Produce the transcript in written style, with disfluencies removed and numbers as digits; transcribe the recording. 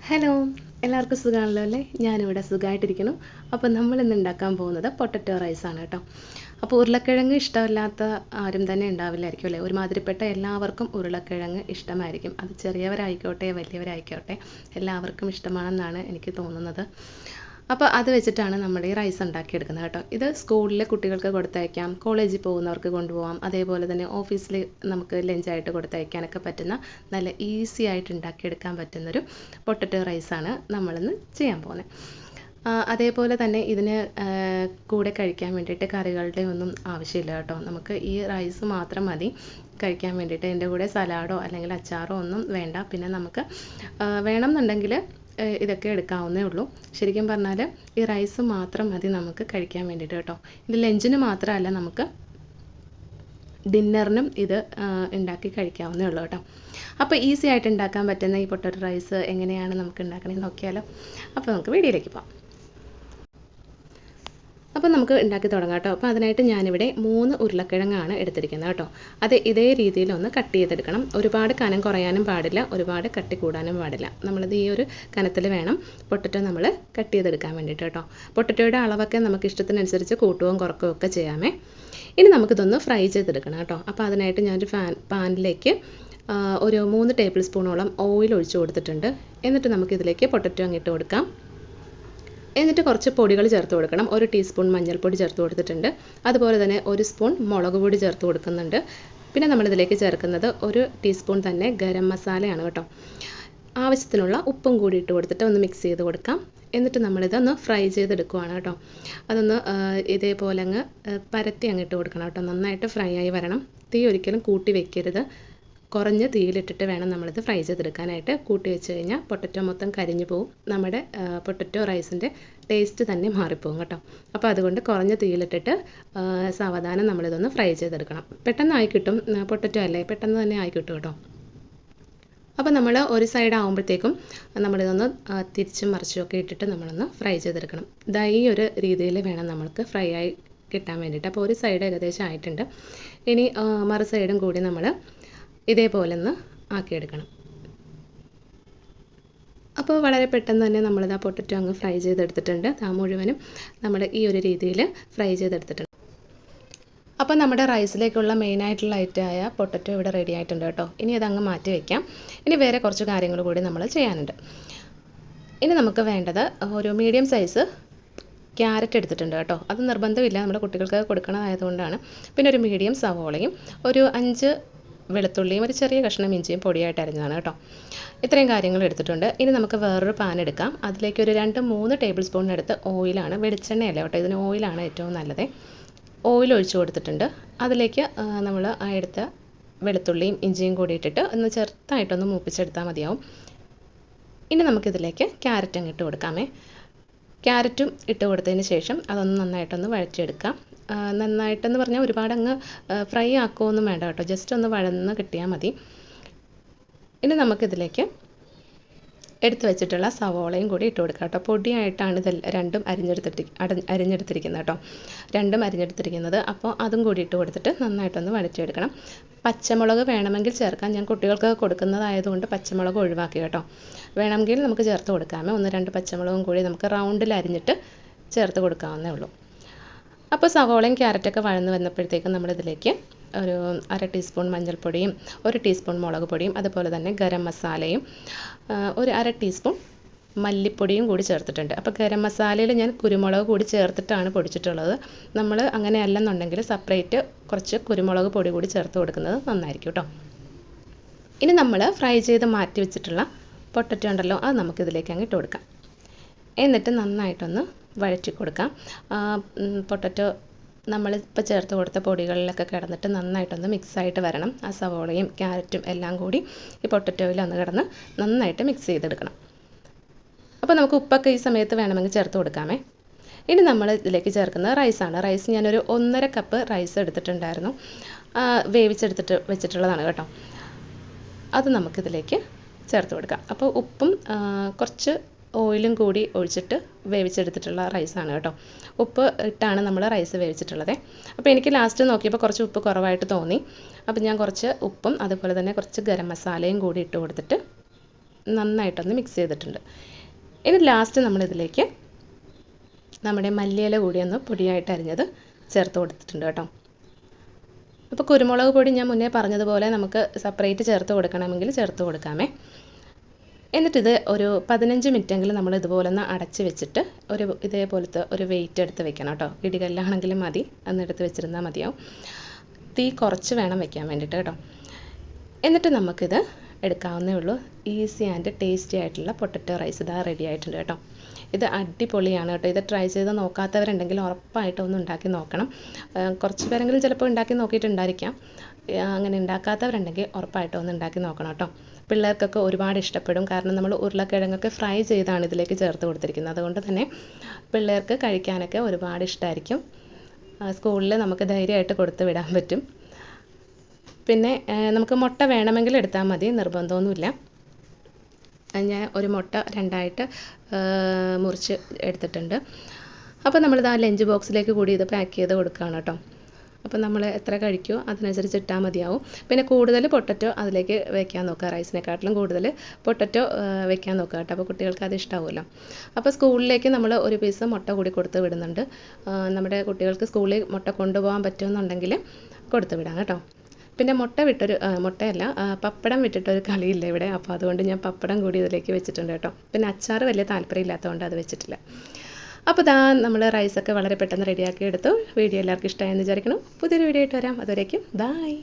Hello, എല്ലാവർക്കും സുഖമാണല്ലോ അല്ലേ? ഞാനിവിടെ സുഖമായിട്ടിരിക്കുന്നു. അപ്പോൾ നമ്മൾ ഇന്ന് ഉണ്ടാക്കാൻ പോകുന്നത് പൊട്ടറ്റോ റൈസാണ് കേട്ടോ. അപ്പോൾ ഉരുളക്കിഴങ്ങ് ഇഷ്ടമില്ലാത്ത ആരും തന്നെ ഉണ്ടാവില്ലായിരിക്കും അല്ലേ? ഒരുമാതിരിപ്പെട്ട എല്ലാവർക്കും ഉരുളക്കിഴങ്ങ് ഇഷ്ടമായിരിക്കും. അത് ചെറിയവരായിക്കോട്ടെ വലിയവരായിക്കോട്ടെ എല്ലാവർക്കും ഇഷ്ടമാണെന്നാണ് എനിക്ക് തോന്നുന്നത്. അപ്പോൾ അത് വെച്ചിട്ടാണ് നമ്മൾ ഈ റൈസ് ഉണ്ടാക്കിയെടുക്കുന്നത് കേട്ടോ. ഇത് സ്കൂളിലെ കുട്ടികൾക്ക് കൊടുത്തയക്കാം, കോളേജിൽ പോകുന്നവർക്ക് കൊണ്ടുപോകാം, അതേപോലെ തന്നെ ഓഫീസിൽ നമുക്ക് ലഞ്ചായിട്ട് കൊടുത്തയക്കാനൊക്കെ പറ്റുന്ന നല്ല ഈസി ആയിട്ട് ഉണ്ടാക്കിയെടുക്കാൻ പറ്റുന്നൊരു പൊട്ടറ്റോ റൈസാണ് നമ്മളിന്ന് ചെയ്യാൻ പോകുന്നത്. അതേപോലെ തന്നെ ഇതിന് കൂടെ കഴിക്കാൻ വേണ്ടിയിട്ട് കറികളുടെ ഒന്നും ആവശ്യമില്ല കേട്ടോ. നമുക്ക് ഈ റൈസ് മാത്രം മതി കഴിക്കാൻ വേണ്ടിയിട്ട്. ഇതിൻ്റെ കൂടെ സലാഡോ അല്ലെങ്കിൽ അച്ചാറോ ഒന്നും വേണ്ട. പിന്നെ നമുക്ക് വേണമെന്നുണ്ടെങ്കിൽ ഇതൊക്കെ എടുക്കാവുന്നേ ഉള്ളൂ. ശരിക്കും പറഞ്ഞാൽ ഈ റൈസ് മാത്രം മതി നമുക്ക് കഴിക്കാൻ വേണ്ടിയിട്ട് കേട്ടോ. ഇത് ലഞ്ചിന് മാത്രമല്ല, നമുക്ക് ഡിന്നറിനും ഇത് ഉണ്ടാക്കി കഴിക്കാവുന്നേ ഉള്ളൂ കേട്ടോ. അപ്പോൾ ഈസി ആയിട്ട് ഉണ്ടാക്കാൻ പറ്റുന്ന ഈ പൊട്ടറ്റോ റൈസ് എങ്ങനെയാണ് നമുക്ക് ഉണ്ടാക്കണമെന്ന് നോക്കിയാലോ. അപ്പോൾ നമുക്ക് വീഡിയോയിലേക്ക് പോകാം. അപ്പോൾ നമുക്ക് ഉണ്ടാക്കി തുടങ്ങാം കേട്ടോ. അപ്പോൾ അതിനായിട്ട് ഞാനിവിടെ 3 ഉരുളക്കിഴങ്ങാണ് എടുത്തിരിക്കുന്നത് കേട്ടോ. അത് ഇതേ രീതിയിലൊന്ന് കട്ട് ചെയ്തെടുക്കണം. ഒരുപാട് കനം കുറയാനും പാടില്ല, ഒരുപാട് കട്ടി കൂടാനും പാടില്ല. നമ്മളിത് ഈ ഒരു കനത്തിൽ വേണം പൊട്ടറ്റോ നമ്മൾ കട്ട് ചെയ്തെടുക്കാൻ വേണ്ടിയിട്ട് കേട്ടോ. പൊട്ടറ്റോയുടെ അളവൊക്കെ നമുക്ക് ഇഷ്ടത്തിനനുസരിച്ച് കൂട്ടുകയും കുറക്കുകയും ഒക്കെ ചെയ്യാമേ. ഇനി നമുക്കിതൊന്ന് ഫ്രൈ ചെയ്തെടുക്കണം കേട്ടോ. അപ്പോൾ അതിനായിട്ട് ഞാനൊരു പാനിലേക്ക് ഒരു 3 ടേബിൾ സ്പൂണോളം ഓയിൽ ഒഴിച്ച് കൊടുത്തിട്ടുണ്ട്. എന്നിട്ട് നമുക്കിതിലേക്ക് പൊട്ടറ്റോ അങ്ങിട്ട് കൊടുക്കാം. എന്നിട്ട് കുറച്ച് പൊടികൾ ചേർത്ത് കൊടുക്കണം. 1 ടീസ്പൂൺ മഞ്ഞൾപ്പൊടി ചേർത്ത് കൊടുത്തിട്ടുണ്ട്. അതുപോലെ തന്നെ 1 സ്പൂൺ മുളക് പൊടി ചേർത്ത് കൊടുക്കുന്നുണ്ട്. പിന്നെ നമ്മളിതിലേക്ക് ചേർക്കുന്നത് 1 ടീസ്പൂൺ തന്നെ ഗരം മസാലയാണ് കേട്ടോ. ആവശ്യത്തിനുള്ള ഉപ്പും കൂടി ഇട്ട് കൊടുത്തിട്ട് ഒന്ന് മിക്സ് ചെയ്ത് കൊടുക്കാം. എന്നിട്ട് നമ്മളിതൊന്ന് ഫ്രൈ ചെയ്തെടുക്കുവാണ് കേട്ടോ. അതൊന്ന് ഇതേപോലെ അങ്ങ് പരത്തി അങ്ങിട്ട് കൊടുക്കണം കേട്ടോ. നന്നായിട്ട് ഫ്രൈ ആയി വരണം. തീ ഒരിക്കലും കൂട്ടി വെക്കരുത്. കുറഞ്ഞ തീയിലിട്ടിട്ട് വേണം നമ്മളിത് ഫ്രൈ ചെയ്തെടുക്കാനായിട്ട്. കൂട്ടി വെച്ച് കഴിഞ്ഞാൽ പൊട്ടറ്റോ മൊത്തം കരിഞ്ഞു പോകും. നമ്മുടെ പൊട്ടറ്റോ റൈസിൻ്റെ ടേസ്റ്റ് തന്നെ മാറിപ്പോകും കേട്ടോ. അപ്പോൾ അതുകൊണ്ട് കുറഞ്ഞ തീയിലിട്ടിട്ട് സാവധാനം നമ്മളിതൊന്ന് ഫ്രൈ ചെയ്തെടുക്കണം. പെട്ടെന്ന് ആയി കിട്ടും, പൊട്ടറ്റോ അല്ലേ, പെട്ടെന്ന് തന്നെ ആയി കിട്ടും കേട്ടോ. അപ്പോൾ നമ്മൾ ഒരു സൈഡ് ആകുമ്പോഴത്തേക്കും നമ്മളിതൊന്ന് തിരിച്ചും മറിച്ചും ഒക്കെ ഇട്ടിട്ട് നമ്മളൊന്ന് ഫ്രൈ ചെയ്തെടുക്കണം. ഇതാ ഈ ഒരു രീതിയിൽ വേണം നമ്മൾക്ക് ഫ്രൈ ആയി കിട്ടാൻ വേണ്ടിയിട്ട്. അപ്പോൾ ഒരു സൈഡ് ഏകദേശം ആയിട്ടുണ്ട്. ഇനി മറു സൈഡും കൂടി നമ്മൾ ഇതേപോലെ ഒന്ന് ആക്കിയെടുക്കണം. അപ്പോൾ വളരെ പെട്ടെന്ന് തന്നെ നമ്മളിത് ആ പൊട്ടറ്റോ അങ്ങ് ഫ്രൈ ചെയ്തെടുത്തിട്ടുണ്ട്. ആ മുഴുവനും നമ്മൾ ഈ ഒരു രീതിയിൽ ഫ്രൈ ചെയ്തെടുത്തിട്ടുണ്ട്. അപ്പോൾ നമ്മുടെ റൈസിലേക്കുള്ള മെയിനായിട്ടുള്ള ഐറ്റമായ പൊട്ടറ്റോ ഇവിടെ റെഡി ആയിട്ടുണ്ട് കേട്ടോ. ഇനി അതങ്ങ് മാറ്റി വയ്ക്കാം. ഇനി വേറെ കുറച്ച് കാര്യങ്ങൾ കൂടി നമ്മൾ ചെയ്യാനുണ്ട്. ഇനി നമുക്ക് വേണ്ടത് ഒരു മീഡിയം സൈസ് ക്യാരറ്റ് എടുത്തിട്ടുണ്ട് കേട്ടോ. അത് നിർബന്ധമില്ല, നമ്മുടെ കുട്ടികൾക്ക് കൊടുക്കണതായതുകൊണ്ടാണ്. പിന്നെ ഒരു മീഡിയം സവോളയും ഒരു 5 വെളുത്തുള്ളിയും ഒരു ചെറിയ കഷ്ണം ഇഞ്ചിയും പൊടിയായിട്ട് അരിഞ്ഞതാണ് കേട്ടോ. ഇത്രയും കാര്യങ്ങൾ എടുത്തിട്ടുണ്ട്. ഇനി നമുക്ക് വേറൊരു പാൻ എടുക്കാം. അതിലേക്ക് ഒരു 2-3 ടേബിൾ സ്പൂണിനടുത്ത് ഓയിലാണ്, വെളിച്ചെണ്ണയല്ല കേട്ടോ, ഇതിന് ഓയിലാണ് ഏറ്റവും നല്ലത്. ഓയിൽ ഒഴിച്ച് കൊടുത്തിട്ടുണ്ട്. അതിലേക്ക് നമ്മൾ എടുത്ത വെളുത്തുള്ളിയും ഇഞ്ചിയും കൂടി ഇട്ടിട്ട് ഒന്ന് ചെറുതായിട്ടൊന്ന് മൂപ്പിച്ചെടുത്താൽ മതിയാവും. ഇനി നമുക്കിതിലേക്ക് ക്യാരറ്റ് അങ്ങ് ഇട്ട് കൊടുക്കാമേ. ക്യാരറ്റും ഇട്ട് കൊടുത്തതിന് ശേഷം അതൊന്ന് നന്നായിട്ടൊന്ന് വഴറ്റിയെടുക്കാം. നന്നായിട്ടെന്ന് പറഞ്ഞാൽ ഒരുപാട് അങ്ങ് ഫ്രൈ ആക്കുകയൊന്നും വേണ്ട കേട്ടോ, ജസ്റ്റ് ഒന്ന് വഴന്ന് കിട്ടിയാൽ മതി. ഇനി നമുക്കിതിലേക്ക് എടുത്ത് വെച്ചിട്ടുള്ള സവോളയും കൂടി ഇട്ട് കൊടുക്കാം കേട്ടോ. പൊടിയായിട്ടാണ് ഇത് രണ്ടും അരിഞ്ഞെടുത്തിരിക്കുന്നത് കേട്ടോ, രണ്ടും അരിഞ്ഞെടുത്തിരിക്കുന്നത്. അപ്പോൾ അതും കൂടി ഇട്ട് കൊടുത്തിട്ട് നന്നായിട്ടൊന്ന് വഴറ്റിയെടുക്കണം. പച്ചമുളക് വേണമെങ്കിൽ ചേർക്കാം. ഞാൻ കുട്ടികൾക്ക് കൊടുക്കുന്നതായതുകൊണ്ട് പച്ചമുളക് ഒഴിവാക്കി കേട്ടോ. വേണമെങ്കിൽ നമുക്ക് ചേർത്ത് കൊടുക്കാമേ. 1-2 പച്ചമുളകും കൂടി നമുക്ക് റൗണ്ടിൽ അരിഞ്ഞിട്ട് ചേർത്ത് കൊടുക്കാവുന്നേ ഉള്ളൂ. അപ്പോൾ സവോളയും ക്യാരറ്റൊക്കെ വഴന്ന് വന്നപ്പോഴത്തേക്കും നമ്മളിതിലേക്ക് ഒരു 1/2 ടീസ്പൂൺ മഞ്ഞൾപ്പൊടിയും 1 ടീസ്പൂൺ മുളക് പൊടിയും അതുപോലെ തന്നെ ഗരം മസാലയും ഒരു 1/2 ടീസ്പൂൺ മല്ലിപ്പൊടിയും കൂടി ചേർത്തിട്ടുണ്ട്. അപ്പോൾ ഗരം മസാലയിൽ ഞാൻ കുരുമുളക് കൂടി ചേർത്തിട്ടാണ് പൊടിച്ചിട്ടുള്ളത്. നമ്മൾ അങ്ങനെ അല്ലെന്നുണ്ടെങ്കിൽ സെപ്പറേറ്റ് കുറച്ച് കുരുമുളക് പൊടി കൂടി ചേർത്ത് കൊടുക്കുന്നത് നന്നായിരിക്കും കേട്ടോ. ഇനി നമ്മൾ ഫ്രൈ ചെയ്ത് മാറ്റി വെച്ചിട്ടുള്ള പൊട്ടറ്റോ ഉണ്ടല്ലോ, അത് നമുക്കിതിലേക്ക് അങ്ങ് ഇട്ട് കൊടുക്കാം. എന്നിട്ട് നന്നായിട്ടൊന്ന് വഴറ്റി കൊടുക്കാം. പൊട്ടറ്റോ നമ്മളിപ്പോൾ ചേർത്ത് കൊടുത്ത പൊടികളിലൊക്കെ കിടന്നിട്ട് നന്നായിട്ടൊന്ന് മിക്സായിട്ട് വരണം. ആ സവോളയും ക്യാരറ്റും എല്ലാം കൂടി ഈ പൊട്ടറ്റോയിൽ ഒന്ന് കിടന്ന് നന്നായിട്ട് മിക്സ് ചെയ്തെടുക്കണം. അപ്പോൾ നമുക്ക് ഉപ്പൊക്കെ ഈ സമയത്ത് വേണമെങ്കിൽ ചേർത്ത് കൊടുക്കാമേ. ഇനി നമ്മൾ ഇതിലേക്ക് ചേർക്കുന്നത് റൈസാണ്. റൈസ് ഞാനൊരു 1.5 കപ്പ് റൈസ് എടുത്തിട്ടുണ്ടായിരുന്നു, വേവിച്ചെടുത്തിട്ട് വെച്ചിട്ടുള്ളതാണ് കേട്ടോ. അത് നമുക്കിതിലേക്ക് ചേർത്ത് കൊടുക്കാം. അപ്പോൾ ഉപ്പും കുറച്ച് ഓയിലും കൂടി ഒഴിച്ചിട്ട് വേവിച്ചെടുത്തിട്ടുള്ള റൈസാണ് കേട്ടോ. ഉപ്പ് ഇട്ടാണ് നമ്മൾ റൈസ് വേവിച്ചിട്ടുള്ളത്. അപ്പോൾ എനിക്ക് ലാസ്റ്റ് നോക്കിയപ്പോൾ കുറച്ച് ഉപ്പ് കുറവായിട്ട് തോന്നി. അപ്പോൾ ഞാൻ കുറച്ച് ഉപ്പും അതുപോലെ തന്നെ കുറച്ച് ഗരം മസാലയും കൂടി ഇട്ട് കൊടുത്തിട്ട് നന്നായിട്ടൊന്ന് മിക്സ് ചെയ്തിട്ടുണ്ട്. ഇനി ലാസ്റ്റ് നമ്മളിതിലേക്ക് നമ്മുടെ മല്ലിയില കൂടി ഒന്ന് പൊടിയായിട്ട് അരിഞ്ഞത് ചേർത്ത് കൊടുത്തിട്ടുണ്ട് കേട്ടോ. അപ്പോൾ കുരുമുളക് പൊടി ഞാൻ മുന്നേ പറഞ്ഞതുപോലെ നമുക്ക് സെപ്പറേറ്റ് ചേർത്ത് കൊടുക്കണമെങ്കിൽ ചേർത്ത് കൊടുക്കാമേ. എന്നിട്ടിത് ഒരു 15 മിനിറ്റെങ്കിലും നമ്മൾ ഇതുപോലെ ഒന്ന് അടച്ച് വെച്ചിട്ട് ഇതേപോലത്തെ ഒരു വെയിറ്റ് എടുത്ത് വെക്കണം കേട്ടോ. ഇടികല്ലാണെങ്കിലും മതി, അന്നെടുത്ത് വെച്ചിരുന്നാൽ മതിയാവും. തീ കുറച്ച് വേണം വെക്കാൻ വേണ്ടിയിട്ട് കേട്ടോ. എന്നിട്ട് നമുക്കിത് എടുക്കാവുന്നേ ഉള്ളൂ. ഈസി ആൻഡ് ടേസ്റ്റി ആയിട്ടുള്ള പൊട്ടറ്റോ റൈസ് ഇതാ റെഡി ആയിട്ടുണ്ട് കേട്ടോ. ഇത് അടിപൊളിയാണ് കേട്ടോ. ഇത് ട്രൈ ചെയ്ത് നോക്കാത്തവരുണ്ടെങ്കിൽ ഉറപ്പായിട്ടും ഒന്ന് ഉണ്ടാക്കി നോക്കണം. കുറച്ച് പേരെങ്കിലും ചിലപ്പോൾ ഉണ്ടാക്കി നോക്കിയിട്ടുണ്ടായിരിക്കാം. അങ്ങനെ ഉണ്ടാക്കാത്തവരുണ്ടെങ്കിൽ ഉറപ്പായിട്ടും ഒന്ന് ഉണ്ടാക്കി നോക്കണം കേട്ടോ. പിള്ളേർക്കൊക്കെ ഒരുപാട് ഇഷ്ടപ്പെടും. കാരണം നമ്മൾ ഉരുളക്കിഴങ്ങൊക്കെ ഫ്രൈ ചെയ്താണ് ഇതിലേക്ക് ചേർത്ത് കൊടുത്തിരിക്കുന്നത്. അതുകൊണ്ട് തന്നെ പിള്ളേർക്ക് കഴിക്കാനൊക്കെ ഒരുപാട് ഇഷ്ടമായിരിക്കും. സ്കൂളിൽ നമുക്ക് ധൈര്യമായിട്ട് കൊടുത്ത് വിടാൻ പറ്റും. പിന്നെ നമുക്ക് മുട്ട വേണമെങ്കിൽ എടുത്താൽ മതി, നിർബന്ധമൊന്നുമില്ല. ഞാൻ ഒരു മുട്ട 2ആയിട്ട് മുറിച്ച് എടുത്തിട്ടുണ്ട്. അപ്പോൾ നമ്മളിത് ആ ലഞ്ച് ബോക്സിലേക്ക് കൂടി ഇത് പാക്ക് ചെയ്ത് കൊടുക്കുകയാണ് കേട്ടോ. അപ്പോൾ നമ്മൾ എത്ര കഴിക്കുമോ അതിനനുസരിച്ച് ഇട്ടാൽ മതിയാവും. പിന്നെ കൂടുതൽ പൊട്ടറ്റോ അതിലേക്ക് വെക്കാൻ നോക്കുക. റൈസിനെക്കാട്ടിലും കൂടുതൽ പൊട്ടറ്റോ വെക്കാൻ നോക്കുക കേട്ടോ. അപ്പോൾ കുട്ടികൾക്ക് അത് ഇഷ്ടമാവുമല്ലോ. അപ്പോൾ സ്കൂളിലേക്ക് നമ്മൾ ഒരു പീസ് മുട്ട കൂടി കൊടുത്ത് വിടുന്നുണ്ട്. നമ്മുടെ കുട്ടികൾക്ക് സ്കൂളിൽ മുട്ട കൊണ്ടുപോകാൻ പറ്റുമെന്നുണ്ടെങ്കിൽ കൊടുത്ത് വിടാം കേട്ടോ. പിന്നെ മുട്ടയല്ല പപ്പടം വിട്ടിട്ടൊരു കളിയില്ല ഇവിടെ. അപ്പോൾ അതുകൊണ്ട് ഞാൻ പപ്പടം കൂടി ഇതിലേക്ക് വെച്ചിട്ടുണ്ട് കേട്ടോ. പിന്നെ അച്ചാർ വലിയ താല്പര്യമില്ലാത്തതുകൊണ്ട് അത് വെച്ചിട്ടില്ല. അപ്പോൾ നമ്മൾ റൈസൊക്കെ വളരെ പെട്ടെന്ന് റെഡിയാക്കി എടുത്തു. വീഡിയോ എല്ലാവർക്കും ഇഷ്ടമായെന്ന് വിചാരിക്കണം. പുതിയൊരു വീഡിയോ ആയിട്ട് വരാം. അതുവരേക്കും ബൈ.